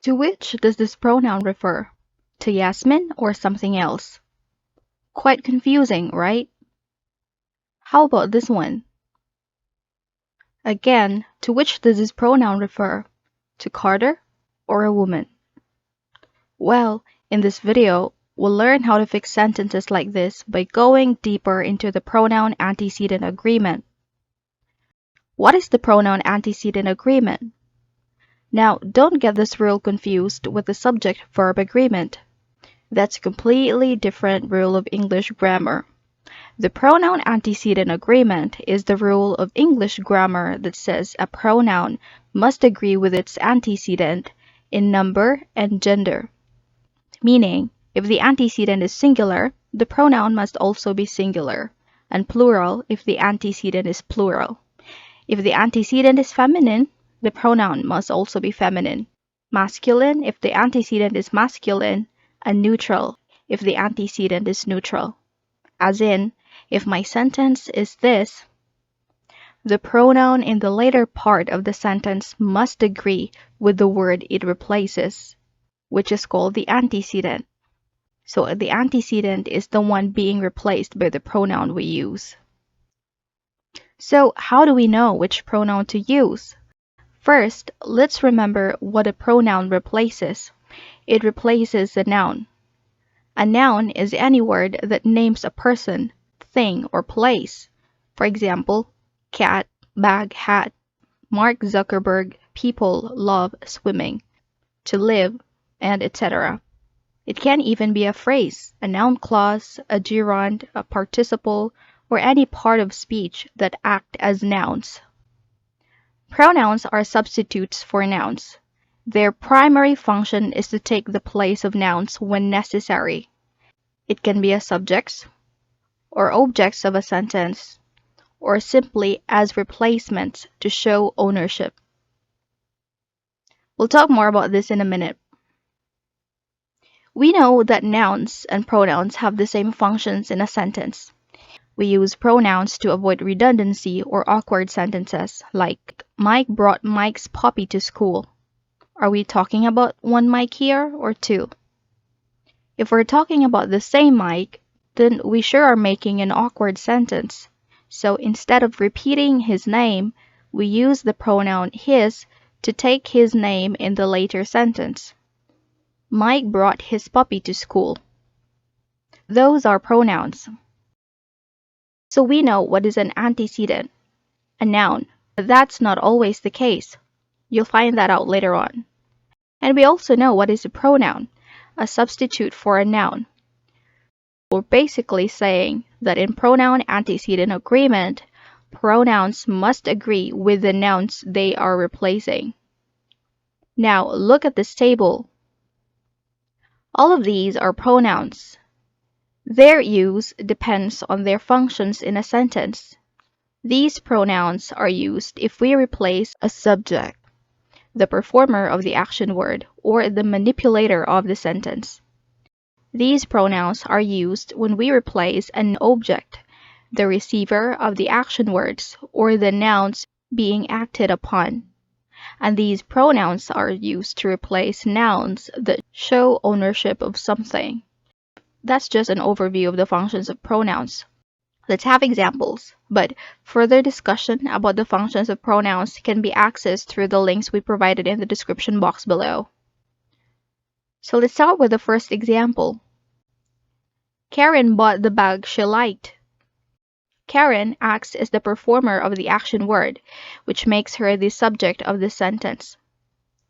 To which does this pronoun refer? To Yasmin or something else? Quite confusing, right? How about this one? Again, to which does this pronoun refer? To Carter or a woman? Well, in this video, we'll learn how to fix sentences like this by going deeper into the pronoun-antecedent agreement. What is the pronoun-antecedent agreement? Now, don't get this rule confused with the subject-verb agreement. That's a completely different rule of English grammar. The pronoun-antecedent agreement is the rule of English grammar that says a pronoun must agree with its antecedent in number and gender. Meaning, if the antecedent is singular, the pronoun must also be singular, and plural if the antecedent is plural. If the antecedent is feminine, the pronoun must also be feminine. Masculine if the antecedent is masculine, and neutral if the antecedent is neutral. As in, if my sentence is this, the pronoun in the later part of the sentence must agree with the word it replaces, which is called the antecedent. So the antecedent is the one being replaced by the pronoun we use. So how do we know which pronoun to use? First, let's remember what a pronoun replaces. It replaces a noun. A noun is any word that names a person, thing, or place. For example, cat, bag, hat, Mark Zuckerberg, people, love, swimming, to live, and etc. It can even be a phrase, a noun clause, a gerund, a participle, or any part of speech that act as nouns. Pronouns are substitutes for nouns. Their primary function is to take the place of nouns when necessary. It can be as subjects, or objects of a sentence, or simply as replacements to show ownership. We'll talk more about this in a minute. We know that nouns and pronouns have the same functions in a sentence. We use pronouns to avoid redundancy or awkward sentences, like Mike brought Mike's puppy to school. Are we talking about one Mike here or two? If we're talking about the same Mike, then we sure are making an awkward sentence. So instead of repeating his name, we use the pronoun his to take his name in the later sentence. Mike brought his puppy to school. Those are pronouns. So we know what is an antecedent, a noun. But that's not always the case. You'll find that out later on. And we also know what is a pronoun, a substitute for a noun. We're basically saying that in pronoun-antecedent agreement, pronouns must agree with the nouns they are replacing. Now look at this table. All of these are pronouns. Their use depends on their functions in a sentence. These pronouns are used if we replace a subject, the performer of the action word, or the manipulator of the sentence. These pronouns are used when we replace an object, the receiver of the action words, or the nouns being acted upon. And these pronouns are used to replace nouns that show ownership of something. That's just an overview of the functions of pronouns. Let's have examples, but further discussion about the functions of pronouns can be accessed through the links we provided in the description box below. So let's start with the first example. Karen bought the bag she liked. Karen acts as the performer of the action word, which makes her the subject of the sentence.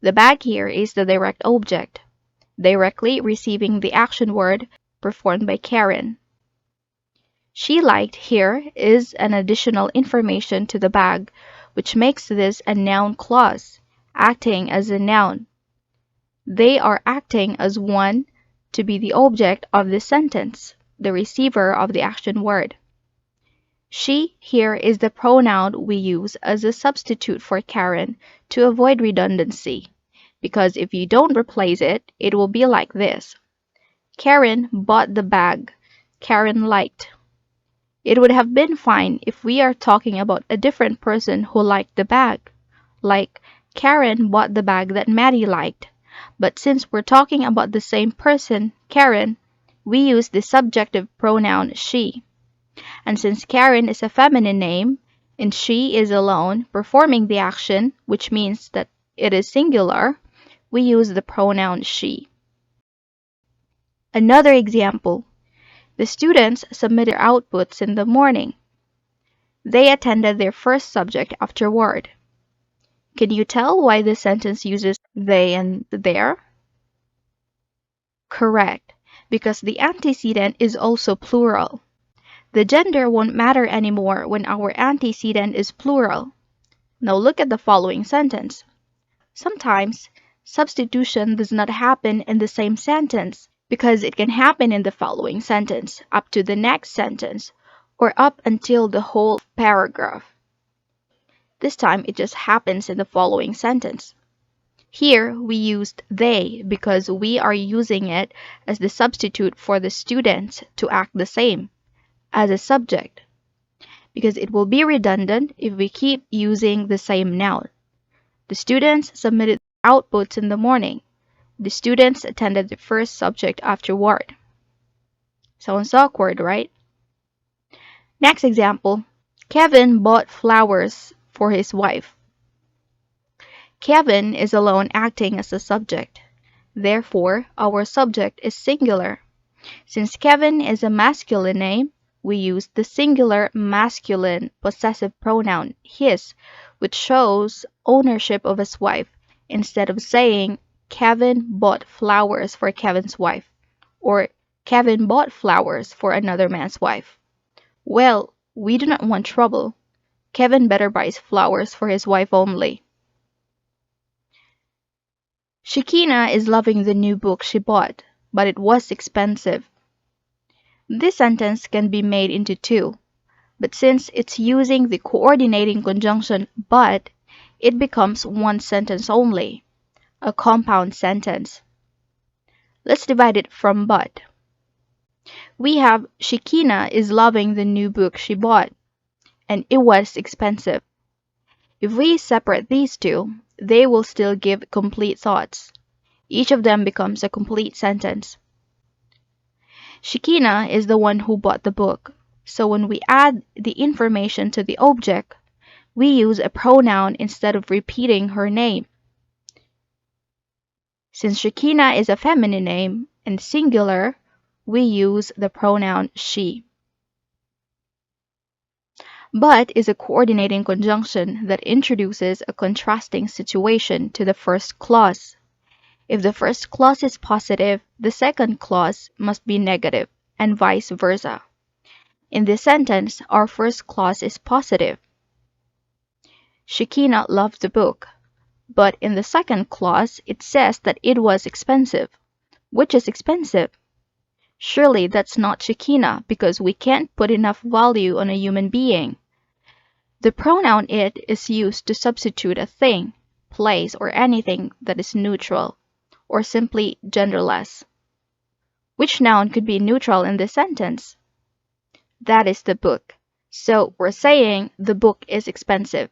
The bag here is the direct object, directly receiving the action word performed by Karen. She liked here is an additional information to the bag, which makes this a noun clause, acting as a noun. They are acting as one to be the object of the sentence, the receiver of the action word. She here is the pronoun we use as a substitute for Karen to avoid redundancy, because if you don't replace it, it will be like this. Karen bought the bag Karen liked. It would have been fine if we are talking about a different person who liked the bag, like Karen bought the bag that Maddie liked, But since we're talking about the same person, Karen, we use the subjective pronoun she. And since Karen is a feminine name, and she is alone performing the action, which means that it is singular, we use the pronoun she. Another example, the students submitted their outputs in the morning. They attended their first subject afterward. Can you tell why this sentence uses they and their? Correct, because the antecedent is also plural. The gender won't matter anymore when our antecedent is plural. Now look at the following sentence. Sometimes, substitution does not happen in the same sentence because it can happen in the following sentence, up to the next sentence, or up until the whole paragraph. This time it just happens in the following sentence. Here we used they because we are using it as the substitute for the students to act the same as a subject, because it will be redundant if we keep using the same noun. The students submitted outputs in the morning. The students attended the first subject afterward. Sounds awkward, right? Next example, Kevin bought flowers for his wife. Kevin is alone acting as a subject. Therefore, our subject is singular. Since Kevin is a masculine name, we use the singular masculine possessive pronoun his, which shows ownership of his wife, instead of saying Kevin bought flowers for Kevin's wife or Kevin bought flowers for another man's wife. Well, we do not want trouble. Kevin better buy flowers for his wife only. Shekina is loving the new book she bought, but it was expensive. This sentence can be made into two, but since it's using the coordinating conjunction but, it becomes one sentence only, a compound sentence. Let's divide it from but. We have Shekina is loving the new book she bought, and it was expensive. If we separate these two, they will still give complete thoughts. Each of them becomes a complete sentence. Shekina is the one who bought the book, so when we add the information to the object, we use a pronoun instead of repeating her name. Since Shekina is a feminine name and singular, we use the pronoun she. But is a coordinating conjunction that introduces a contrasting situation to the first clause. If the first clause is positive, the second clause must be negative, and vice versa. In this sentence, our first clause is positive. Shekina loved the book, but in the second clause, it says that it was expensive. Which is expensive? Surely that's not Shekina because we can't put enough value on a human being. The pronoun it is used to substitute a thing, place, or anything that is neutral, or simply genderless. Which noun could be neutral in this sentence? That is the book. So we're saying the book is expensive.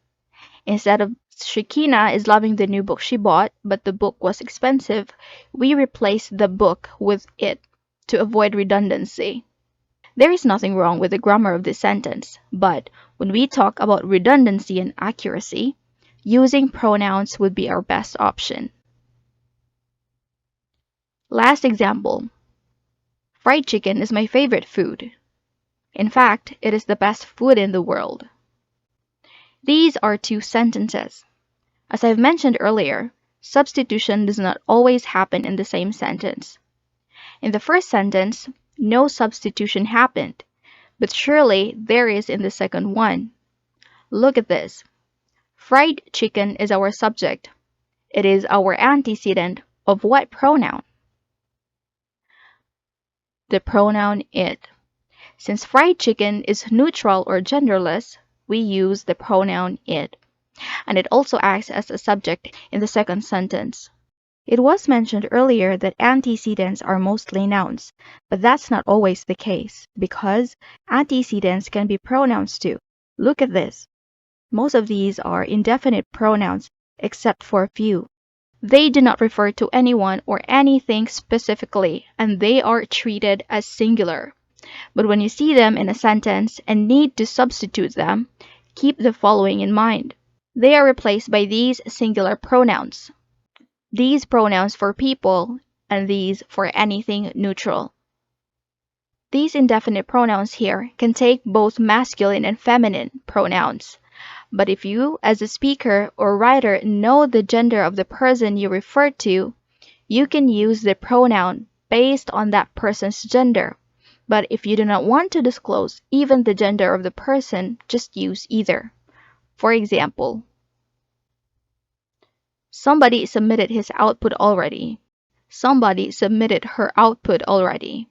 Instead of Shekina is loving the new book she bought, but the book was expensive, we replace the book with it to avoid redundancy. There is nothing wrong with the grammar of this sentence, but when we talk about redundancy and accuracy, using pronouns would be our best option. Last example. Fried chicken is my favorite food. In fact, it is the best food in the world. These are two sentences. As I've mentioned earlier, substitution does not always happen in the same sentence. In the first sentence, no substitution happened, but surely there is in the second one. Look at this. Fried chicken is our subject. It is our antecedent of what pronoun? The pronoun it. Since fried chicken is neutral or genderless, we use the pronoun it. And it also acts as a subject in the second sentence. It was mentioned earlier that antecedents are mostly nouns, but that's not always the case, because antecedents can be pronouns too. Look at this. Most of these are indefinite pronouns, except for a few. They do not refer to anyone or anything specifically, and they are treated as singular. But when you see them in a sentence and need to substitute them, keep the following in mind. They are replaced by these singular pronouns. These pronouns for people, and these for anything neutral. These indefinite pronouns here can take both masculine and feminine pronouns. But if you, as a speaker or writer, know the gender of the person you refer to, you can use the pronoun based on that person's gender. But if you do not want to disclose even the gender of the person, just use either. For example, somebody submitted his output already. Somebody submitted her output already.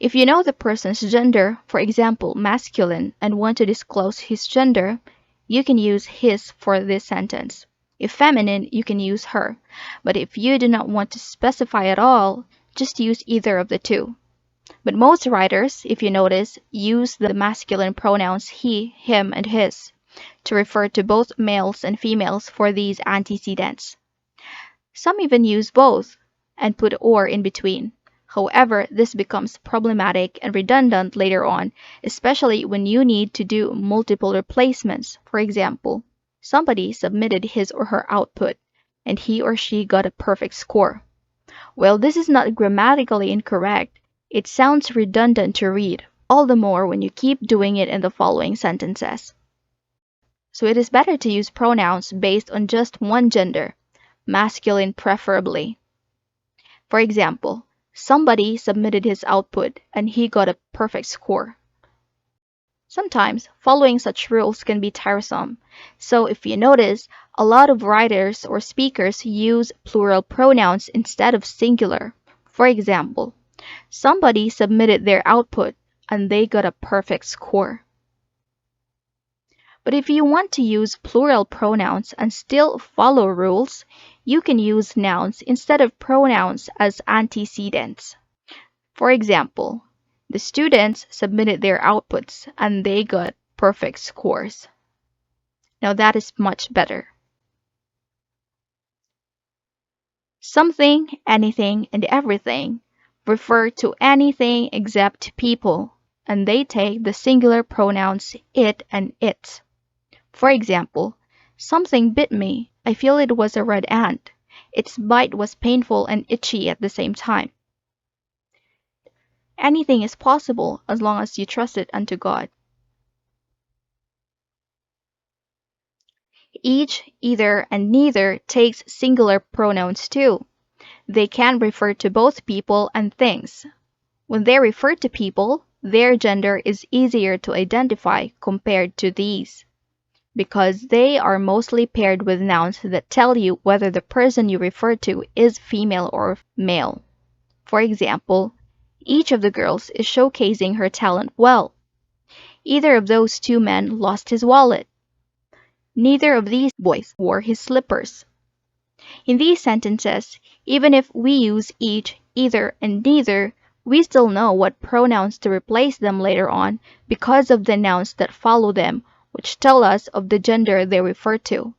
If you know the person's gender, for example, masculine, and want to disclose his gender, you can use his for this sentence. If feminine, you can use her. But if you do not want to specify at all, just use either of the two. But most writers, if you notice, use the masculine pronouns he, him, and his to refer to both males and females for these antecedents. Some even use both and put or in between. However, this becomes problematic and redundant later on, especially when you need to do multiple replacements. For example, somebody submitted his or her output, and he or she got a perfect score. Well, this is not grammatically incorrect. It sounds redundant to read, all the more when you keep doing it in the following sentences. So it is better to use pronouns based on just one gender, masculine preferably. For example, somebody submitted his output and he got a perfect score. Sometimes following such rules can be tiresome, so if you notice, a lot of writers or speakers use plural pronouns instead of singular. For example, somebody submitted their output and they got a perfect score. But if you want to use plural pronouns and still follow rules, you can use nouns instead of pronouns as antecedents. For example, the students submitted their outputs and they got perfect scores. Now that is much better. Something, anything, and everything refer to anything except people, and they take the singular pronouns it and its. For example, something bit me. I feel it was a red ant. Its bite was painful and itchy at the same time. Anything is possible as long as you trust it unto God. Each, either, and neither takes singular pronouns too. They can refer to both people and things. When they refer to people, their gender is easier to identify compared to these, because they are mostly paired with nouns that tell you whether the person you refer to is female or male. For example, each of the girls is showcasing her talent well. Either of those two men lost his wallet. Neither of these boys wore his slippers. In these sentences, even if we use each, either, and neither, we still know what pronouns to replace them later on because of the nouns that follow them, which tell us of the gender they refer to.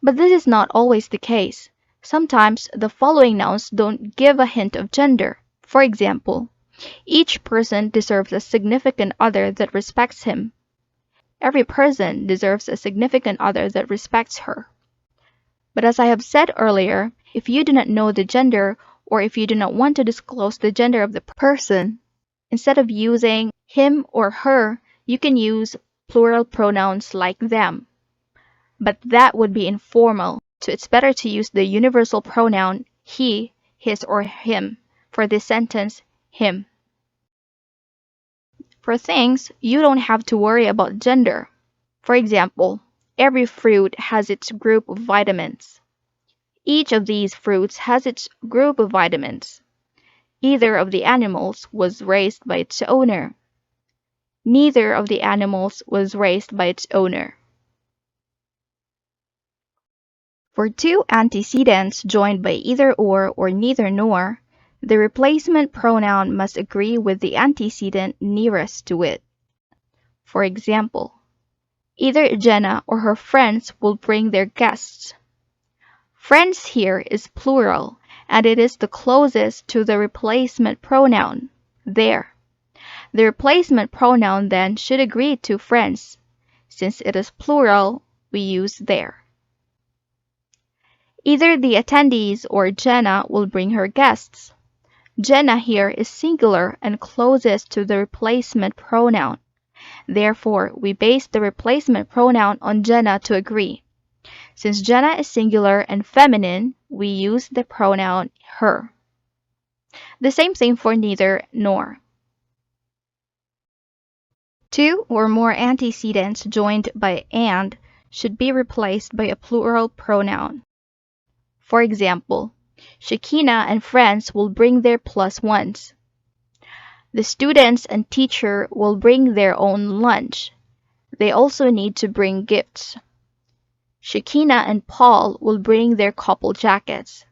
But this is not always the case. Sometimes the following nouns don't give a hint of gender. For example, each person deserves a significant other that respects him. Every person deserves a significant other that respects her. But as I have said earlier, if you do not know the gender, or if you do not want to disclose the gender of the person, instead of using him or her, you can use plural pronouns like them. But that would be informal, so it's better to use the universal pronoun he, his, or him. For this sentence, him. For things, you don't have to worry about gender. For example, every fruit has its group of vitamins. Each of these fruits has its group of vitamins. Either of the animals was raised by its owner. Neither of the animals was raised by its owner. For two antecedents joined by either or neither nor, the replacement pronoun must agree with the antecedent nearest to it. For example, either Jenna or her friends will bring their guests. Friends here is plural, and it is the closest to the replacement pronoun, their. The replacement pronoun then should agree to friends. Since it is plural, we use their. Either the attendees or Jenna will bring her guests. Jenna here is singular and closest to the replacement pronoun. Therefore, we base the replacement pronoun on Jenna to agree. Since Jenna is singular and feminine, we use the pronoun her. The same thing for neither nor. Two or more antecedents joined by and should be replaced by a plural pronoun. For example, Shakina and friends will bring their plus ones. The students and teacher will bring their own lunch. They also need to bring gifts. Shakina and Paul will bring their couple jackets.